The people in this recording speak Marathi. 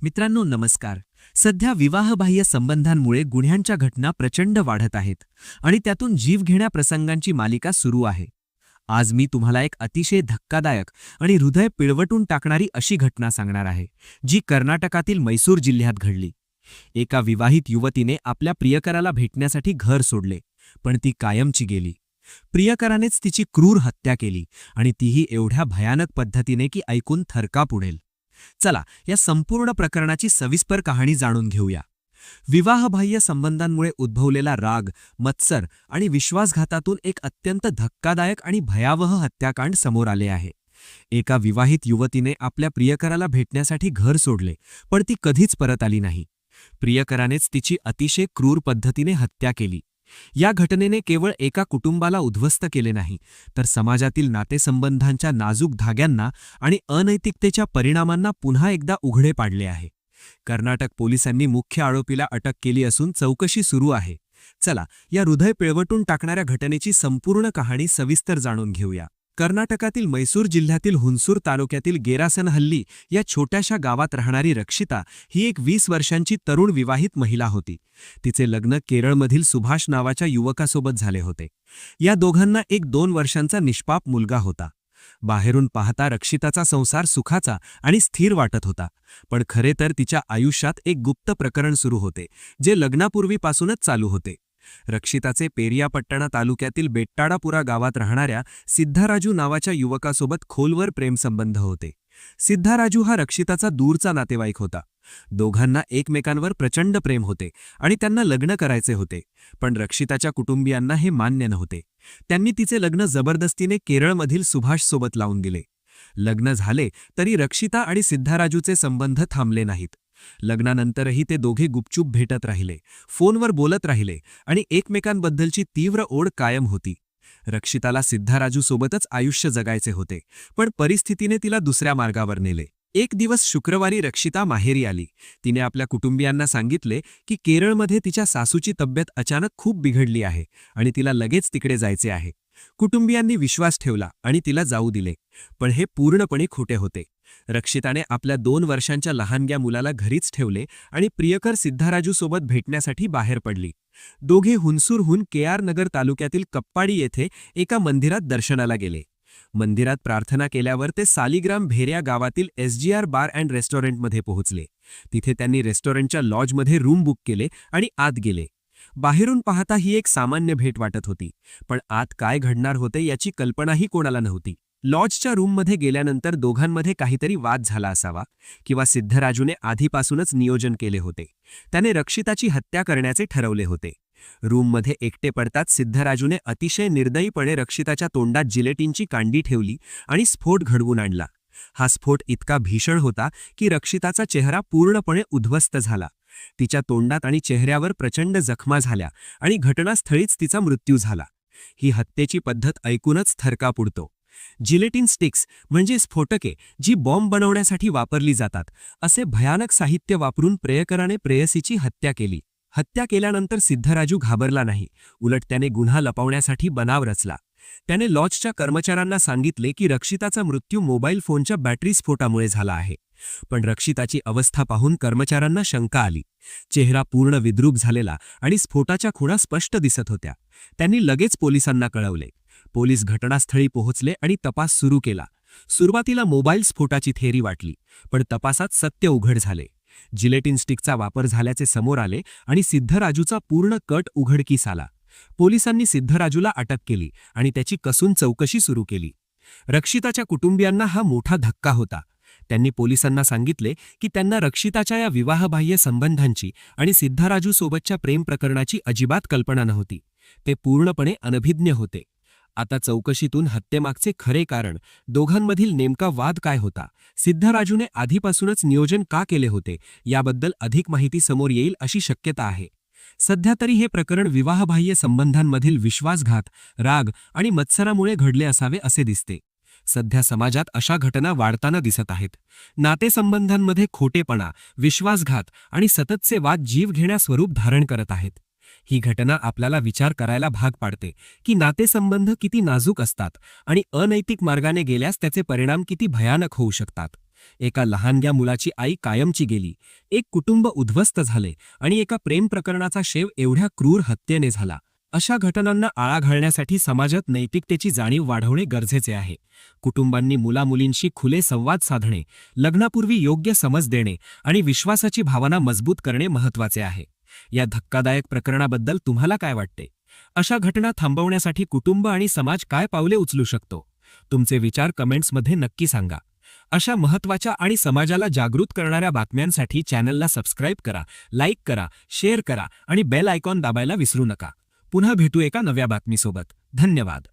मित्रांनो नमस्कार. सध्या विवाहबाह्य संबंधांमुळे गुन्ह्यांच्या घटना प्रचंड वाढत आहेत आणि त्यातून जीवघेण्या प्रसंगांची मालिका सुरू आहे. आज मी तुम्हाला एक अतिशय धक्कादायक आणि हृदय पिळवटून टाकणारी अशी घटना सांगणार आहे, जी कर्नाटकातील मैसूर जिल्ह्यात घडली. एका विवाहित युवतीने आपल्या प्रियकराला भेटण्यासाठी घर सोडले, पण ती कायमची गेली. प्रियकरानेच तिची क्रूर हत्या केली आणि तीही एवढ्या भयानक पद्धतीने की ऐकून थरकाप उडेल. चला या संपूर्ण प्रकरणाची सविस्तर कहाणी जाणून घेऊया. विवाहबाह्य संबंधांमुळे उद्भवलेला राग, मत्सर आणि विश्वासघातातून एक अत्यंत धक्कादायक आणि भयावह हत्याकांड समोर आले आहे. एका विवाहित युवतीने आपल्या प्रियकराला भेटण्यासाठी घर सोडले, पण ती कधीच परत आली नाही. प्रियकरानेच तिची अतिशय क्रूर पद्धतीने हत्या केली. या घटनेने केवळ एका कुटुंबाला उद्ध्वस्त केले नाही, तर समाजातील नातेसंबंधांच्या नाजूक धाग्यांना आणि अनैतिकतेच्या परिणामांना पुन्हा एकदा उघडे पाडले आहे. कर्नाटक पोलिसांनी मुख्य आरोपीला अटक केली असून चौकशी सुरू आहे. चला या हृदय पिळवटून टाकणाऱ्या घटनेची संपूर्ण कहाणी सविस्तर जाणून घेऊया. कर्नाटकातील मैसूर जिल्ह्यातील हुनसूर तालुक्यातील गेरासनहल्ली या छोट्याशा गावात राहणारी रक्षिता ही एक 20 वर्षांची तरुण विवाहित महिला होती. तिचे लग्न केरळमधील सुभाष नावाच्या युवकासोबत झाले होते. या दोघांना एक 2 वर्षांचा निष्पाप मुलगा होता. बाहेरून पाहता रक्षिताचा संसार सुखाचा आणि स्थिर वाटत होता, पण खरे तर तिच्या आयुष्यात एक गुप्त प्रकरण सुरू होते, जे लग्नापूर्वीपासूनच चालू होते. रक्षिताचे पेरियापट्टणा तालुक्यातील बेट्टाडापुरा गावात राहणाऱ्या सिद्धाराजू नावाच्या युवकासोबत खोलवर प्रेमसंबंध होते. सिद्धाराजू हा रक्षिताचा दूरचा नातेवाईक होता. दोघांना एकमेकांवर प्रचंड प्रेम होते आणि त्यांना लग्न करायचे होते, पण रक्षिताच्या कुटुंबियांना हे मान्य नव्हते. त्यांनी तिचे लग्न जबरदस्तीने केरळमधील सुभाषसोबत लावून दिले. लग्न झाले तरी रक्षिता आणि सिद्धाराजूचे संबंध थांबले नाहीत. लग्नानंतरही ते दोघे गुपचूप भेटत राहिले, फोनवर बोलत राहिले आणि एकमेकांबद्दलची तीव्र ओढ कायम होती. रक्षिताला सिद्धाराजूसोबतच आयुष्य जगायचे होते, पण परिस्थितीने तिला दुसऱ्या मार्गावर नेले. एक दिवस शुक्रवारी रक्षिता माहेरी आली. तिने आपल्या कुटुंबियांना सांगितले की केरळमध्ये तिच्या सासूची तब्येत अचानक खूप बिघडली आहे आणि तिला लगेच तिकडे जायचे आहे. कुटुंबियांनी विश्वास ठेवला आणि तिला जाऊ दिले, पण हे पूर्णपणे खोटे होते. रक्षिताने आपल्या 2 वर्षांच्या लहानग्या मुलाला घरीच ठेवले आणि प्रियकर सिद्धाराजूसोबत भेटण्यासाठी बाहेर पडली. दोघे हुनसूरहून केआर नगर तालुक्यातील कप्पाडी येथे एका मंदिरात दर्शनाला गेले. मंदिरात प्रार्थना केल्यावर ते सालिग्राम भेऱ्या गावातील SGR बार अँड रेस्टॉरंटमध्ये पोहोचले. तिथे त्यांनी रेस्टॉरंटच्या लॉजमध्ये रूम बुक केले आणि आत गेले. बाहेरून पाहता ही एक सामान्य भेट वाटत होती, पण आत काय घडणार होते याची कल्पनाही कोणाला नव्हती. लॉजच्या रूममध्ये गेल्यानंतर दोघांमध्ये काहीतरी वाद झाला असावा, किंवा सिद्धराजूने आधीपासूनच नियोजन केले होते. त्याने रक्षिताची हत्या करण्याचे ठरवले होते. रूममध्ये एकटे पडताच सिद्धराजूने अतिशय निर्दयीपणे रक्षिताच्या तोंडात जिलेटिनची कांडी ठेवली आणि स्फोट घडवून आणला. हा स्फोट इतका भीषण होता की रक्षिताचा चेहरा पूर्णपणे उद्ध्वस्त झाला. तिच्या तोंडात आणि चेहऱ्यावर प्रचंड जखमा झाल्या आणि घटनास्थळीच तिचा मृत्यू झाला. ही हत्येची पद्धत ऐकूनच थरकाप उडतो. जिलेटिन स्टिक्स म्हणजे स्फोटके, जी बॉम्ब बनवण्यासाठी वापरली जातात, असे भयानक साहित्य वापरून प्रियकराने प्रेयसीची हत्या केली. हत्या केल्यानंतर सिद्धराजू घाबरला नाही, उलट त्याने गुन्हा लपवण्यासाठी बनाव रचला. त्याने लॉजच्या कर्मचाऱ्यांना सांगितले की रक्षिताचा मृत्यू मोबाईल फोनच्या बॅटरी स्फोटामुळे झाला आहे. पण रक्षिताची अवस्था पाहून कर्मचाऱ्यांना शंका आली. चेहरा पूर्ण विद्रूप झालेला आणि स्फोटाच्या खुणा स्पष्ट दिसत होत्या. त्यांनी लगेच पोलिसांना कळवले. पोलीस घटनास्थळी पोहोचले आणि तपास सुरू केला. सुरुवातीला मोबाईल स्फोटाची थेअरी वाटली, पण तपासात सत्य उघड झाले. जिलेटिन स्टिकचा वापर झाल्याचे समोर आले आणि सिद्धराजूचा पूर्ण कट उघडकीस आला. पोलिसांनी सिद्धराजूला अटक केली आणि त्याची कसून चौकशी सुरू केली. रक्षिताच्या कुटुंबियांना हा मोठा धक्का होता. त्यांनी पोलिसांना सांगितले की त्यांना रक्षिताच्या या विवाहबाह्य संबंधांची आणि सिद्धराजूसोबतच्या प्रेम प्रकरणाची अजिबात कल्पना नव्हती. ते पूर्णपणे अनभिज्ञ होते. आता चौकशीतून हत्येमागचे खरे कारण, दोघांमधील नेमका वाद काय होता, सिद्धराजूने आधीपासूनच नियोजन का केले होते, याबद्दल अधिक माहिती समोर येईल अशी शक्यता आहे. सध्या तरी हे प्रकरण विवाहबाह्य संबंधांमधील विश्वासघात, राग आणि मत्सरामुळे घडले असावे असे दिसते. सध्या समाजात अशा घटना वाढताना दिसत आहेत. नातेसंबंधांमध्ये खोटेपणा, विश्वासघात आणि सततचे वाद जीवघेण्या स्वरूप धारण करत आहेत. ही घटना आपल्याला विचार करायला भाग पाडते की नातेसंबंध किती नाजूक असतात आणि अनैतिक मार्गाने गेल्यास त्याचे परिणाम किती भयानक होऊ शकतात. एका लहानग्या मुलाची आई कायमची गेली, एक कुटुंब उद्ध्वस्त झाले आणि एका प्रेम प्रकरणाचा शेव एवढ्या क्रूर हत्येने झाला. अशा घटनांना आळा घालण्यासाठी समाजात नैतिकतेची जाणीव वाढवणे गरजेचे आहे. कुटुंबांनी मुलामुलींशी खुले संवाद साधणे, लग्नापूर्वी योग्य समज देणे आणि विश्वासाची भावना मजबूत करणे महत्त्वाचे आहे. या धक्कादायक प्रकरणाबद्दल तुम्हाला काय वाटते? अशा घटना थांबवण्यासाठी कुटुंब आणि समाज काय पावले उचलू शकतो? तुमचे विचार कमेंट्समध्ये नक्की सांगा. अशा महत्त्वाच्या आणि समाजाला जागृत करणाऱ्या बातम्यांसाठी चॅनलला सबस्क्राईब करा, लाईक करा, शेअर करा आणि बेल आयकॉन दाबायला विसरू नका. पुन्हा भेटू एका नव्या बातमीसोबत. धन्यवाद.